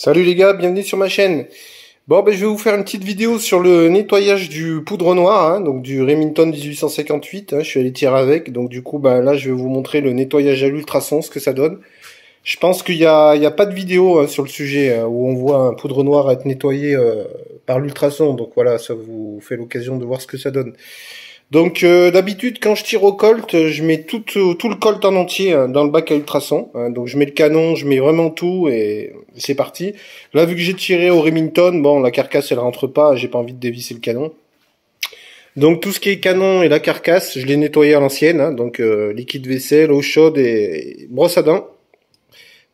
Salut les gars, bienvenue sur ma chaîne. Bon, ben je vais vous faire une petite vidéo sur le nettoyage du poudre noire, hein, donc du Remington 1858. Hein, je suis allé tirer avec, donc du coup, ben là, je vais vous montrer le nettoyage à l'ultrason, ce que ça donne. Je pense qu'il y a pas de vidéo sur le sujet où on voit un poudre noire être nettoyé par l'ultrason. Donc voilà, ça vous fait l'occasion de voir ce que ça donne. Donc d'habitude quand je tire au colt, je mets tout le colt en entier dans le bac à ultrasons. Donc je mets le canon, je mets vraiment tout et c'est parti. Là vu que j'ai tiré au Remington, bon la carcasse elle rentre pas, j'ai pas envie de dévisser le canon. Donc tout ce qui est canon et la carcasse, je l'ai nettoyé à l'ancienne. Donc liquide vaisselle, eau chaude et brosse à dents.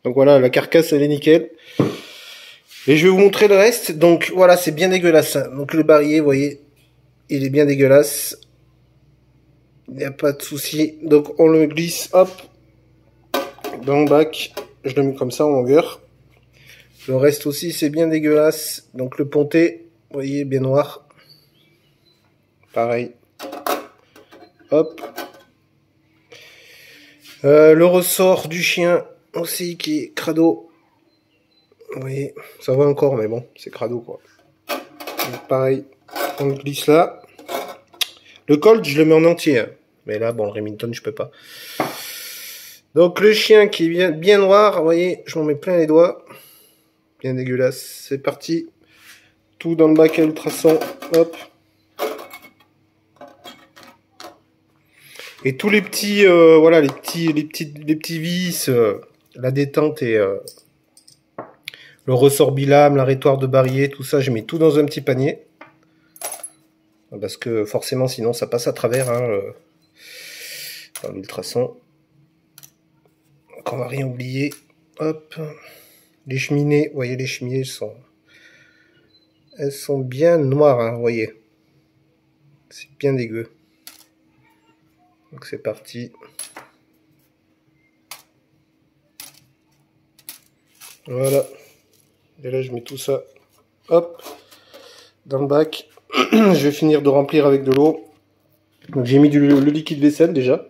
Donc voilà, la carcasse elle est nickel. Et je vais vous montrer le reste. Donc voilà, c'est bien dégueulasse. Donc le barillet, vous voyez, il est bien dégueulasse. Il n'y a pas de souci. Donc on le glisse, hop, dans le bac. Je le mets comme ça en longueur. Le reste aussi c'est bien dégueulasse. Donc le ponté, vous voyez, bien noir. Pareil. Hop. Le ressort du chien aussi qui est crado. Vous voyez, ça va encore mais bon, c'est crado quoi. Donc, pareil, on le glisse là. Le colt je le mets en entier. Hein. Mais là, bon, le Remington, je peux pas. Donc, le chien qui est bien noir, vous voyez, je m'en mets plein les doigts. Bien dégueulasse. C'est parti. Tout dans le bac à ultrasons. Hop. Et tous les petits, voilà, les petits vis, la détente et le ressort bilame, l'arrêtoire de barillet, tout ça, je mets tout dans un petit panier. Parce que forcément, sinon, ça passe à travers, hein, dans l'ultrason. Donc on va rien oublier. Hop. Les cheminées, vous voyez les cheminées elles sont bien noires, hein, vous voyez. C'est bien dégueu. Donc c'est parti. Voilà. Et là je mets tout ça, hop, dans le bac. Je vais finir de remplir avec de l'eau. Donc j'ai mis le liquide vaisselle déjà.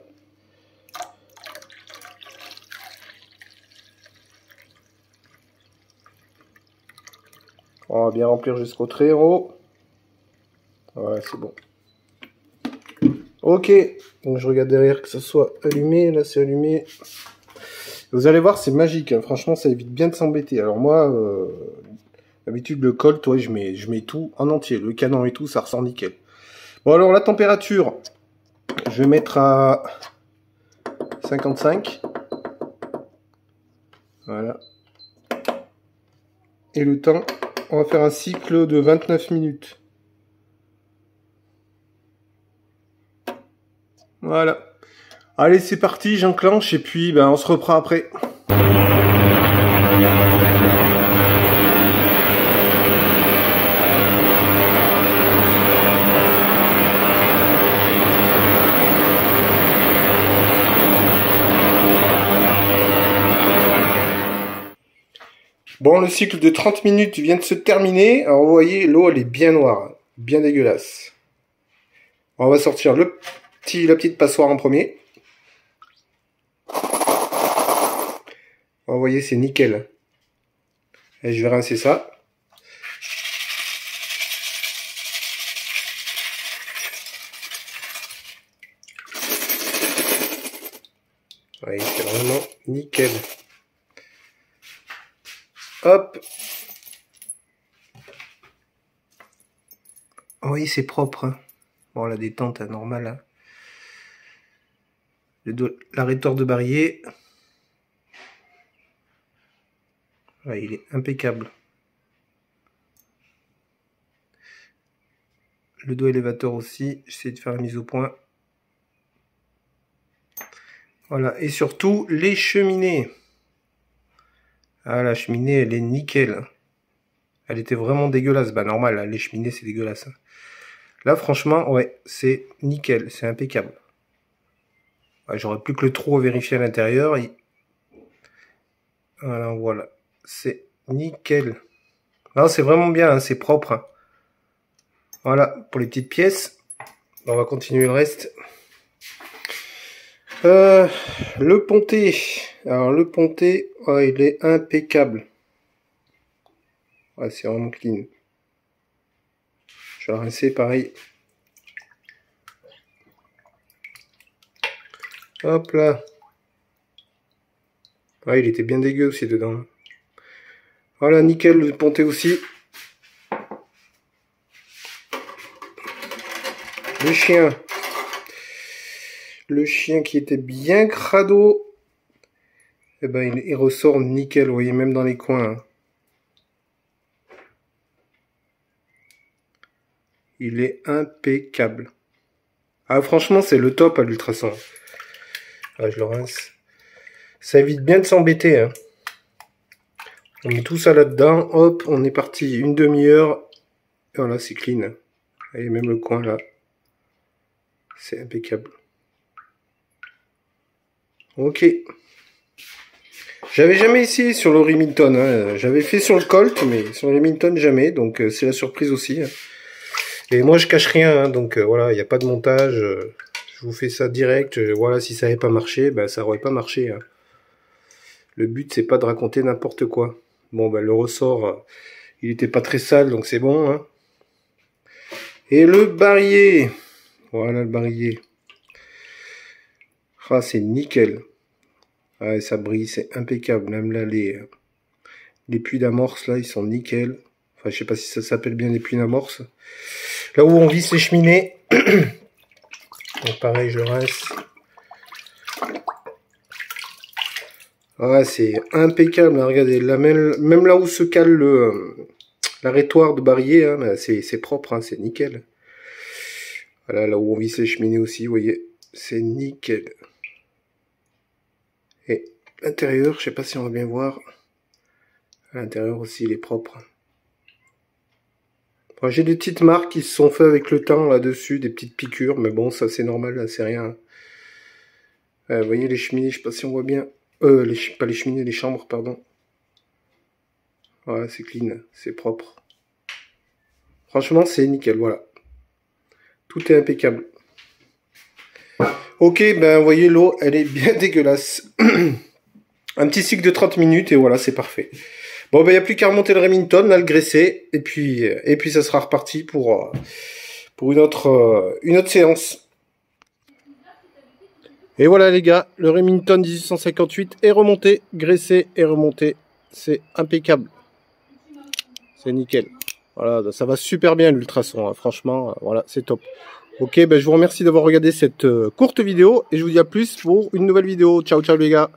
On va bien remplir jusqu'au très haut. Ouais, c'est bon. Ok, donc je regarde derrière que ça soit allumé. Là c'est allumé. Vous allez voir, c'est magique. Hein. Franchement, ça évite bien de s'embêter. Alors moi, d'habitude le colt, ouais, je mets tout en entier. Le canon et tout, ça ressort nickel. Bon alors la température, je vais mettre à 55. Voilà. Et le temps, on va faire un cycle de 29 minutes. Voilà. Allez, c'est parti, j'enclenche et puis ben, on se reprend après. Bon, le cycle de 30 minutes vient de se terminer. Alors, vous voyez, l'eau, elle est bien noire, bien dégueulasse. On va sortir la petite passoire en premier. Vous voyez, c'est nickel. Et je vais rincer ça. Vous voyez, c'est vraiment nickel. Hop. Oui, c'est propre. Hein. Bon, la détente, hein, normale. Hein. L'arrêteur de barillet. Ouais, il est impeccable. Le dos élévateur aussi. J'essaie de faire la mise au point. Voilà. Et surtout, les cheminées. Ah, la cheminée, elle est nickel. Elle était vraiment dégueulasse. Bah, normal, hein, les cheminées, c'est dégueulasse. Hein. Là, franchement, ouais, c'est nickel. C'est impeccable. Ouais, j'aurais plus que le trou à vérifier à l'intérieur. Voilà. C'est nickel. Non, c'est vraiment bien. Hein, c'est propre. Hein. Voilà, pour les petites pièces. On va continuer le reste. Le ponté. Alors, le ponté, ouais, il est impeccable. Ouais, c'est vraiment clean. Je vais rincer pareil. Hop là. Ouais, il était bien dégueu aussi dedans. Voilà, nickel, le ponté aussi. Le chien. Le chien qui était bien crado. Eh ben, il ressort nickel, vous voyez, même dans les coins. Hein. Il est impeccable. Ah, franchement, c'est le top à l'ultrason. Ah, je le rince. Ça évite bien de s'embêter. Hein. On met tout ça là-dedans. Hop, on est parti une demi-heure. Voilà, c'est clean. Et même le coin là. C'est impeccable. Ok. J'avais jamais essayé sur le Remington. Hein. J'avais fait sur le Colt, mais sur le Remington jamais. Donc c'est la surprise aussi. Hein. Et moi je cache rien. Hein. Donc voilà, il n'y a pas de montage. Je vous fais ça direct. Voilà, si ça n'avait pas marché, ben, ça n'aurait pas marché. Hein. Le but c'est pas de raconter n'importe quoi. Bon ben le ressort, il était pas très sale, donc c'est bon. Hein. Et le barillet. Voilà le barillet. Ah, c'est nickel. Ah, ça brille, c'est impeccable. Même là, les puits d'amorce, là, ils sont nickel. Enfin, je sais pas si ça s'appelle bien les puits d'amorce. Là où on visse les cheminées. Donc, pareil, je rince. Ah, c'est impeccable. Hein, regardez, là, même là où se cale l'arrêtoire de barillet, hein, c'est propre, hein, c'est nickel. Voilà, là où on visse les cheminées aussi, vous voyez, c'est nickel. Et l'intérieur, je sais pas si on va bien voir. À l'intérieur aussi, il est propre. Bon, j'ai des petites marques qui se sont faites avec le temps là-dessus, des petites piqûres, mais bon, ça c'est normal, là, c'est rien. Vous voyez les cheminées, je sais pas si on voit bien. Pas les cheminées, les chambres, pardon. Voilà, c'est clean, c'est propre. Franchement, c'est nickel, voilà. Tout est impeccable. Ok, ben, vous voyez, l'eau, elle est bien dégueulasse. Un petit cycle de 30 minutes et voilà, c'est parfait. Bon, ben, il n'y a plus qu'à remonter le Remington, là, le graisser, et puis ça sera reparti pour une autre séance. Et voilà, les gars, le Remington 1858 est remonté, graissé et remonté. C'est impeccable. C'est nickel. Voilà, ça va super bien l'ultrason, hein. Franchement, voilà, c'est top. Ok, ben, je vous remercie d'avoir regardé cette courte vidéo, et je vous dis à plus pour une nouvelle vidéo. Ciao, ciao les gars.